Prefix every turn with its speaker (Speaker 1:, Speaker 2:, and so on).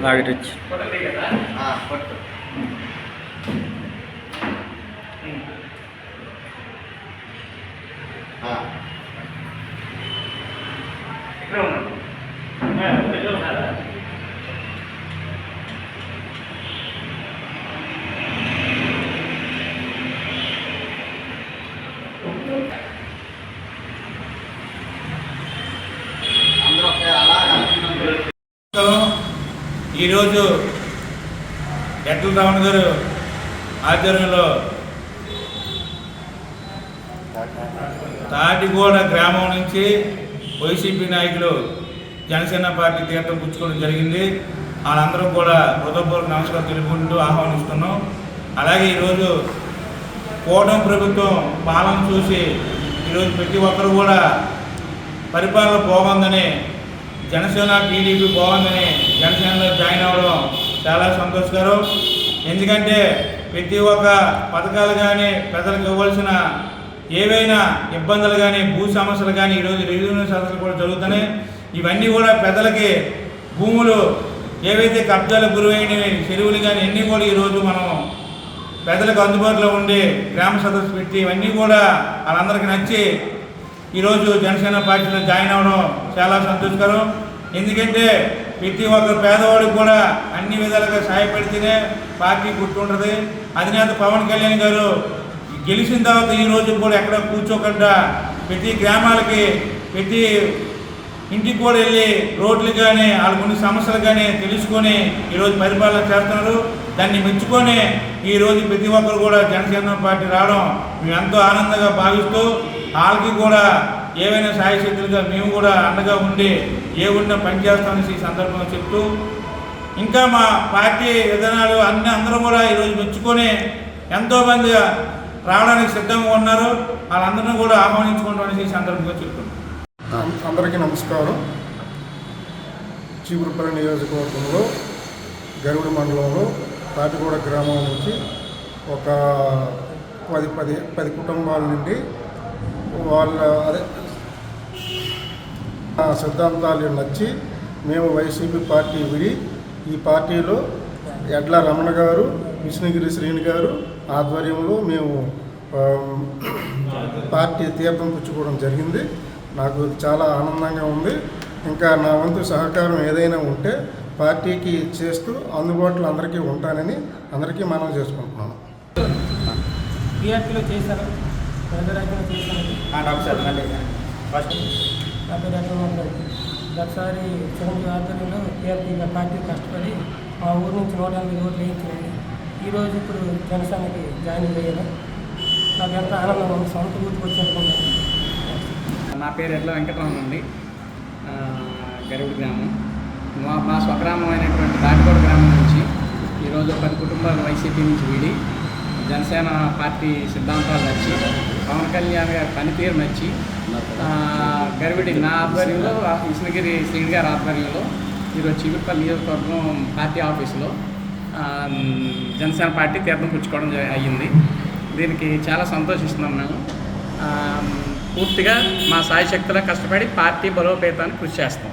Speaker 1: నాగరిచ్
Speaker 2: ఈరోజు ఎట్ల రావణ్ గారు ఆధ్వర్యంలో తాటిగూడ గ్రామం నుంచి వైసీపీ నాయకులు జనసేన పార్టీ తీర్థం పుచ్చుకోవడం జరిగింది. వాళ్ళందరూ కూడా హృదయపూర్వక నమస్కారం తెలుపుకుంటూ ఆహ్వానిస్తున్నాం. అలాగే ఈరోజు కూటమి ప్రభుత్వం పాలన చూసి ఈరోజు ప్రతి ఒక్కరు కూడా పరిపాలన బాగుందని, జనసేన టీడీపీ బాగుందని జనసేనలో జాయిన్ అవ్వడం చాలా సంతోషకరం. ఎందుకంటే ప్రతి ఒక్క పథకాలు కానీ ప్రజలకు ఇవ్వాల్సిన ఏవైనా ఇబ్బందులు కానీ భూ సమస్యలు కానీ ఈరోజు రెవెన్యూ సమస్యలు కూడా జరుగుతున్నాయి. ఇవన్నీ కూడా ప్రజలకి భూములు ఏవైతే కబ్జాలకు గురైనవి చెరువులు కానీ అన్నీ కూడా ఈరోజు మనం ప్రజలకు అందుబాటులో ఉండి గ్రామ సదస్సు పెట్టి ఇవన్నీ కూడా వాళ్ళందరికీ నచ్చి ఈరోజు జనసేన పార్టీలో జాయిన్ అవ్వడం చాలా సంతోషకరం. ఎందుకంటే ప్రతి ఒక్క పేదవాడికి కూడా అన్ని విధాలుగా సహాయపడితేనే పార్టీ గుర్తుంటుంది. అధినేత పవన్ కళ్యాణ్ గారు గెలిచిన తర్వాత ఈరోజు కూడా ఎక్కడ కూర్చోకుండా ప్రతి గ్రామాలకి ప్రతి ఇంటికి కూడా వెళ్ళి రోడ్లు కానీ వాళ్ళ కొన్ని సమస్యలు కానీ తెలుసుకొని ఈరోజు పరిపాలన చేస్తున్నారు. దాన్ని మెచ్చుకొని ఈరోజు ప్రతి ఒక్కరు కూడా జనసేన పార్టీ రావడం మేము ఎంతో ఆనందంగా భావిస్తూ వాళ్ళకి కూడా ఏవైనా సాయశక్తులుగా మేము కూడా అండగా ఉండి ఏ ఉన్నా పనిచేస్తామని ఈ సందర్భంగా చెప్తూ ఇంకా మా పార్టీ విధానాలు అందరూ కూడా ఈరోజు మెచ్చుకొని ఎంతోమంది రావడానికి సిద్ధంగా ఉన్నారు. వాళ్ళందరినీ కూడా ఆహ్వానించుకుంటామని ఈ సందర్భంగా చెప్తున్నాం.
Speaker 3: అందరికీ నమస్కారం. చీపురుపల్లి నియోజకవర్గంలో గరుడు మండలంలో తాటిగూడ గ్రామం నుంచి ఒక 10 కుటుంబాల నుండి వాళ్ళ సిద్ధాంతాలు నచ్చి మేము వైసీపీ పార్టీ విడి ఈ పార్టీలో ఎడ్ల రమణ గారు, విష్ణుగిరి శ్రీని గారు ఆధ్వర్యంలో మేము పార్టీ తీర్థం పుచ్చుకోవడం జరిగింది. నాకు చాలా ఆనందంగా ఉంది. ఇంకా నా వంతు సహకారం ఏదైనా ఉంటే పార్టీకి చేస్తూ అందుబాటులో అందరికీ ఉంటానని అందరికీ మనం చేసుకుంటున్నాను.
Speaker 4: టీఆర్పీలో చేశాను, ప్రజారాజ్యంలో చేశాను. ఒకసారి చిరంజీవి ఆధ్వర్యంలో టీఆర్పీ పార్టీ కష్టపడి మా ఊరు నుంచి 180 ఓట్లు వేయించినండి. ఈరోజు ఇప్పుడు జనసేనకి జాయిన్ అయ్యాను. నాకు ఎంత ఆనందం ఉంది, సొంత ఊరికి వచ్చేట్టుకున్నాను.
Speaker 5: నా పేరు ఎడ్ల వెంకటరమణ అండి, గరుడు గ్రామం. మా స్వగ్రామం అయినటువంటి తాటిగూడ గ్రామం నుంచి ఈరోజు 10 కుటుంబాలు వైసీపీ నుంచి వీడి జనసేన పార్టీ సిద్ధాంతాలు నచ్చి, పవన్ కళ్యాణ్ గారి పనితీరు నచ్చి, గరివిడి నా ఆధ్వర్యంలో విష్ణుగిరి శ్రీని గారి ఆధ్వర్యంలో ఈరోజు చీపురుపల్లి నియోజకవర్గం పార్టీ ఆఫీసులో జనసేన పార్టీ తీర్థం పుచ్చుకోవడం అయ్యింది. దీనికి చాలా సంతోషిస్తున్నాం. మేము పూర్తిగా మా సాయశక్తిలో కష్టపడి పార్టీ బలోపేతానికి కృషి చేస్తాం.